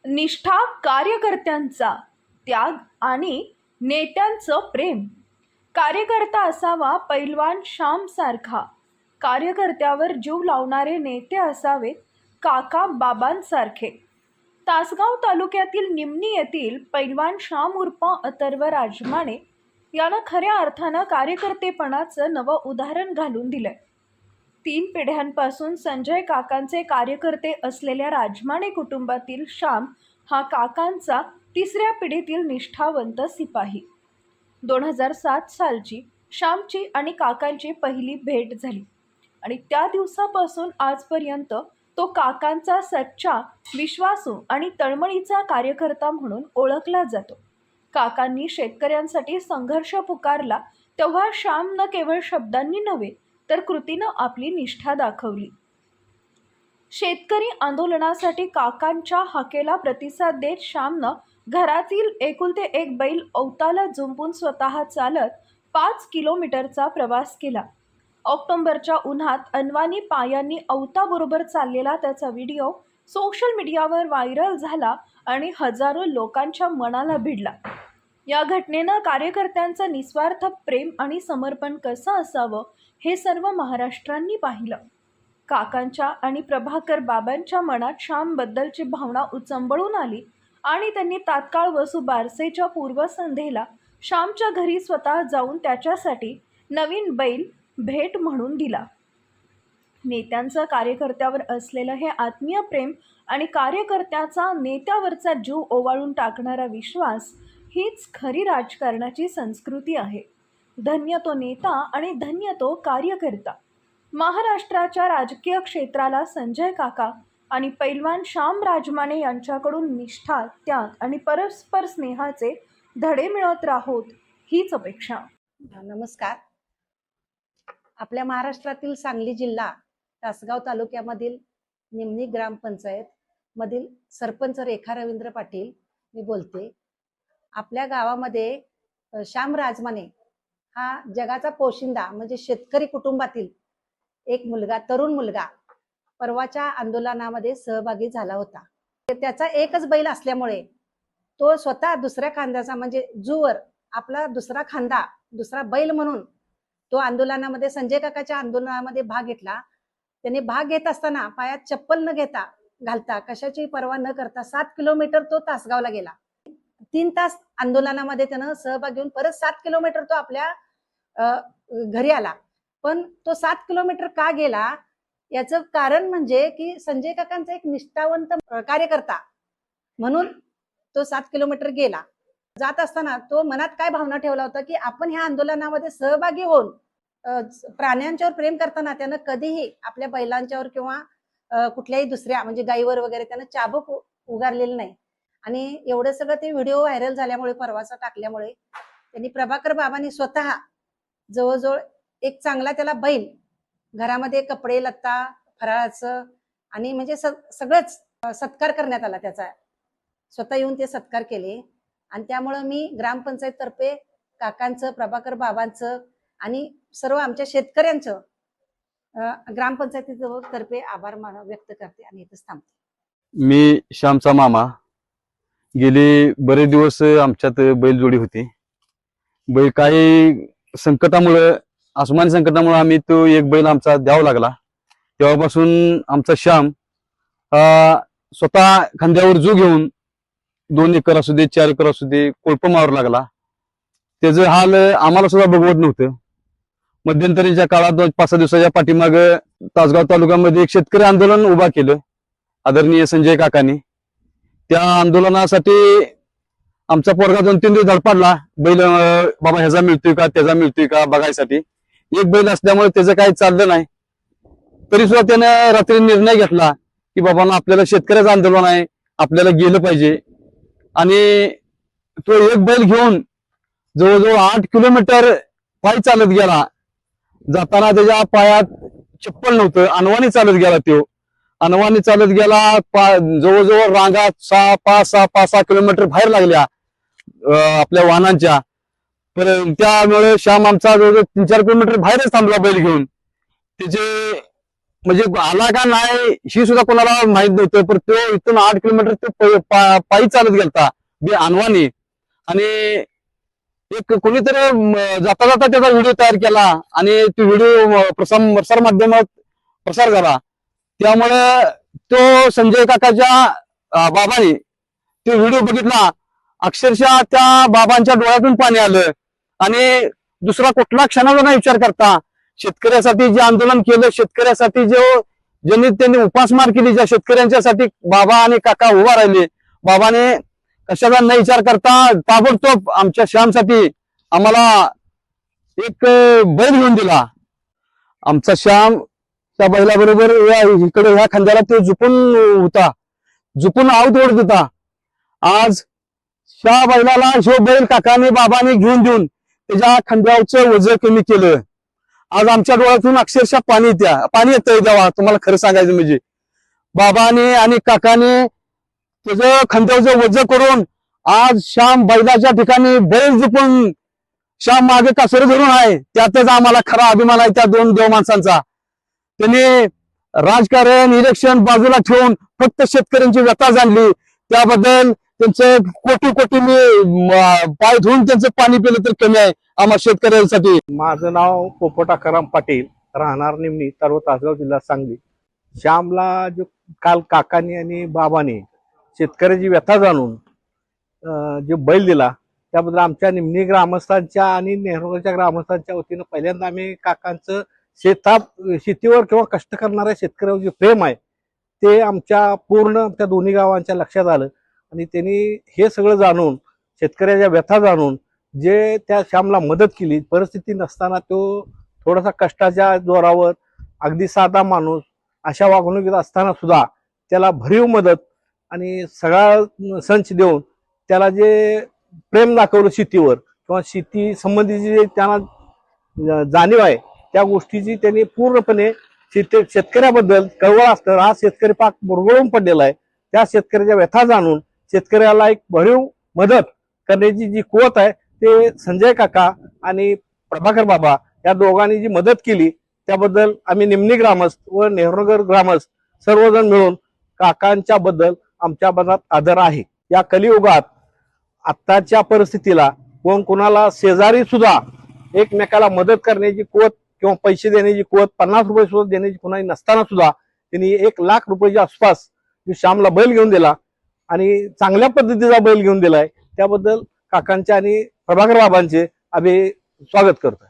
निष्ठा, कार्यकर्त्यांचा त्याग आणि नेत्यांचं प्रेम. कार्यकर्ता असावा पैलवान श्याम सारखा, कार्यकर्त्यावर जीव लावणारे नेते असावेत काका बाबांसारखे. तासगाव तालुक्यातील निमणी येथील पैलवान श्याम उर्फ अथर्व राजमाने यानं खऱ्या अर्थानं कार्यकर्तेपणाचं नवं उदाहरण घालून दिलंय. 3 पिढ्यांपासून संजय काकांचे कार्यकर्ते असलेल्या राजमाने कुटुंबातील श्याम हा काकांचा 3ऱ्या पिढीतील निष्ठावंत सिपाही. 2007 सालची श्यामची आणि काकांची पहिली भेट झाली आणि त्या दिवसापासून आजपर्यंत तो काकांचा सच्चा, विश्वासू आणि तळमळीचा कार्यकर्ता म्हणून ओळखला जातो. काकांनी शेतकऱ्यांसाठी संघर्ष पुकारला तेव्हा श्यामनं केवळ शब्दांनी नव्हे तर कृतीनं आपली निष्ठा दाखवली. शेतकरी आंदोलनासाठी काकांच्या हाकेला प्रतिसाद देत श्यामनं घरातील एकुलते एक बैल औताला जुंपून स्वतः चालत 5 किलोमीटरचा प्रवास केला. ऑक्टोबरच्या उन्हात अनवाणी पायांनी औताबरोबर चाललेला त्याचा व्हिडिओ सोशल मीडियावर व्हायरल झाला आणि हजारो लोकांच्या मनाला भिडला. या घटनेनं कार्यकर्त्यांचं निस्वार्थ प्रेम आणि समर्पण कसं असावं हे सर्व महाराष्ट्रांनी पाहिलं. काकांच्या आणि प्रभाकर बाबांच्या मनात श्यामबद्दलची भावना उचंबळून आली आणि त्यांनी तात्काळ वसू बारसेच्या पूर्वसंध्येला श्यामच्या घरी स्वतः जाऊन त्याच्यासाठी नवीन बैल भेट म्हणून दिला. नेत्यांचं कार्यकर्त्यावर असलेलं हे आत्मीय प्रेम आणि कार्यकर्त्याचा नेत्यावरचा जीव ओवाळून टाकणारा विश्वास हीच खरी राजकारणाची संस्कृती आहे. धन्य तो नेता आणि धन्य तो कार्यकर्ता. महाराष्ट्राच्या राजकीय क्षेत्राला संजय काका आणि पैलवान श्याम राजमाने यांच्याकडून निष्ठा, त्याग आणि परस्पर स्नेहाचे धडे मिळत राहोत हीच अपेक्षा. नमस्कार. आपल्या महाराष्ट्रातील सांगली जिल्हा तासगाव तालुक्यामधील निमणी ग्रामपंचायत मधील सरपंच रेखा रवींद्र पाटील मी बोलते. आपल्या गावामध्ये श्याम राजमाने हा जगाचा पोशिंदा म्हणजे शेतकरी कुटुंबातील एक मुलगा, तरुण मुलगा परवाच्या आंदोलनामध्ये सहभागी झाला होता. त्याचा एकच बैल असल्यामुळे तो स्वतः दुसऱ्या खांद्याचा म्हणजे जूवर आपला दुसरा खांदा, दुसरा बैल म्हणून तो आंदोलनामध्ये, संजय काकाच्या आंदोलनामध्ये भाग घेतला. त्याने भाग घेत असताना पायात चप्पल न घालता, कशाची पर्वा न करता 7 किलोमीटर तो तासगावला गेला. 3 तास आंदोलनामध्ये त्यानं सहभाग घेऊन परत 7 किलोमीटर तो आपल्या घरी आला. पण तो 7 किलोमीटर का गेला याचं कारण म्हणजे की संजय काकांचा एक निष्ठावंत कार्यकर्ता म्हणून तो 7 किलोमीटर गेला. जात असताना तो मनात काय भावना ठेवला होता की आपण ह्या आंदोलनामध्ये सहभागी होऊन प्राण्यांच्यावर प्रेम करताना त्यानं कधीही आपल्या बैलांच्यावर किंवा कुठल्याही दुसऱ्या म्हणजे गायीवर वगैरे त्यानं चाबूक उगारलेलं नाही. आणि एवढं सगळं ते व्हिडिओ व्हायरल झाल्यामुळे, परवाचा टाकल्यामुळे त्यांनी प्रभाकर बाबांनी स्वतः जवळजवळ एक चांगला त्याला बैल, घरामध्ये कपडे लत्ता, फराळाचं आणि म्हणजे सगळंच सत्कार करण्यात आला. त्याचा स्वतः येऊन ते सत्कार केले. आणि त्यामुळं मी ग्रामपंचायत तर्फे काकांचं, प्रभाकर बाबांचं आणि सर्व आमच्या शेतकऱ्यांचं ग्रामपंचायतीतर्फे आभार व्यक्त करते आणि इथंच थांबते. मी श्यामचा मामा. गेले बरेच दिवस आमच्यात बैलजोडी होती. बैल काही संकटामुळे, आसमानी संकटामुळे आम्ही तो एक बैल आमचा द्यावा लागला. तेव्हापासून आमचा श्याम स्वतः खांद्यावर जो घेऊन 2 एकर असू दे, 4 एकर असू दे, कोळप मारू लागला. त्याचं हाल आम्हाला सुद्धा बघवत नव्हतं. मध्यंतरीच्या काळात 5-6 दिवसाच्या पाठीमाग तासगाव तालुक्यामध्ये एक शेतकरी आंदोलन उभा केलं आदरणीय संजय काकांनी. त्या आंदोलनासाठी आमचा पोरगा 2-3 दिवस धडपडला. बैल बाबा ह्याचा मिळतोय का, त्याचा मिळतोय का बघायसाठी. एक बैल असल्यामुळे त्याचं काही चाललं नाही. तरी सुद्धा त्यानं रात्री निर्णय घेतला की बाबा आपल्याला शेतकऱ्याचं आंदोलन आहे, आपल्याला गेलं पाहिजे. आणि तो एक बैल घेऊन जवळजवळ 8 किलोमीटर पायी चालत गेला. जाताना त्याच्या पायात चप्पल नव्हतं, अनवाणी चालत गेला. तो अनवाणी चालत गेला. जवळजवळ रांगा 5-6 किलोमीटर बाहेर लागल्या आपल्या वाहनांच्या. पण त्यामुळे श्याम आमचा जवळजवळ 3-4 किलोमीटर बाहेरच थांबला बैल घेऊन. त्याचे म्हणजे आला का नाही ही सुद्धा कोणाला माहित नव्हतं, पण तो इथून 8 किलोमीटर तो पायी चालत गेलता बे अनवाणी. आणि एक कोणीतरी जाता जाता त्याचा व्हिडिओ तयार केला आणि तो व्हिडिओ प्रसार माध्यमात प्रसार झाला. त्यामुळे तो संजय काकाच्या बाबाने तो व्हिडिओ बघितला. अक्षरशः त्या बाबांच्या डोळ्यातून पाणी आलं. आणि दुसरा कुठला क्षणाचा नाही विचार करता शेतकऱ्यासाठी जे आंदोलन केलं, शेतकऱ्यासाठी ज्यांनी त्यांनी उपासमार केली, ज्या शेतकऱ्यांच्यासाठी बाबा आणि काका उभा राहिले, बाबाने कशाचा न विचार करता ताबडतोब आमच्या श्यामसाठी आम्हाला एक बैल घेऊन दिला. आमचा श्याम त्या बैलाबरोबर इकडे ह्या खांद्याला तो झुपून होता, झुपून आऊत ओढत होता. आज त्या बैलाला जो बैल काकाने बाबाने घेऊन देऊन त्याच्या खांद्यावरचं वजन कमी केलं. आज आमच्या डोळ्यातून अक्षरशः पाणी येतंय देवा, तुम्हाला खरं सांगायचं म्हणजे बाबाने आणि काकाने त्याचं खांद्यावरचं वजन करून आज श्याम बैलाच्या ठिकाणी बैल झुपून श्याम मागे कासर धरून आहे. त्यातच आम्हाला खरा अभिमान आहे त्या दोन देव माणसांचा. त्यांनी राजकारण इलेक्शन बाजूला ठेवून फक्त शेतकऱ्यांची व्यथा जाणली. त्याबद्दल त्यांचं कोटी कोटी मी पाय धुवून त्यांचं पाणी पिलं तर कमी आहे आम्हा शेतकऱ्यांसाठी. माझं नाव पोपट आकाराम पाटील, राहणार निमणी, तालुका तासगाव, जिल्हा सांगली. श्यामला जो काल काकांनी आणि बाबांनी शेतकऱ्याची व्यथा जाणून जे बैल दिला त्याबद्दल आमच्या निमणी ग्रामस्थांच्या आणि नेहरूच्या ग्रामस्थांच्या वतीनं पहिल्यांदा आम्ही काकांचं शेतीवर किंवा कष्ट करणाऱ्या शेतकऱ्यावर जे प्रेम आहे ते आमच्या पूर्ण त्या दोन्ही गावांच्या लक्षात आलं. आणि त्यांनी हे सगळं जाणून शेतकऱ्याच्या व्यथा जाणून जे त्या श्यामला मदत केली. परिस्थिती नसताना तो थोडासा कष्टाच्या जोरावर अगदी साधा माणूस अशा वागणुकीत असताना सुद्धा त्याला भरीव मदत आणि सगळा संच देऊन त्याला जे प्रेम दाखवलं शेतीवर किंवा शेती संबंधीची जे त्यांना जाणीव आहे त्या गोष्टीची त्यांनी पूर्णपणे शेतकऱ्याबद्दल कळवळ असतं. हा शेतकरी पाक बुरगळून पडलेला आहे. त्या शेतकऱ्याच्या व्यथा जाणून शेतकऱ्याला एक भरीव मदत करण्याची जी कुवत आहे ते संजय काका आणि प्रभाकर बाबा या दोघांनी जी मदत केली त्याबद्दल आम्ही निमणी ग्रामस्थ व नेहरूनगर ग्रामस्थ सर्वजण मिळून काकांच्या बद्दल आमच्या मनात आदर आहे. या कलियुगात आत्ताच्या परिस्थितीला कोणाला शेजारी सुद्धा एकमेकाला मदत करण्याची कुवत किंवा पैसे देण्याची कुवत 50 रुपये सुद्धा देण्याची कुणाही नसताना सुद्धा त्यांनी 1 लाख रुपयाच्या आसपास श्यामला बैल घेऊन दिला आणि चांगल्या पद्धतीचा बैल घेऊन दिलाय. त्याबद्दल काकांचे आणि प्रभाकर बाबांचे आम्ही स्वागत करतो.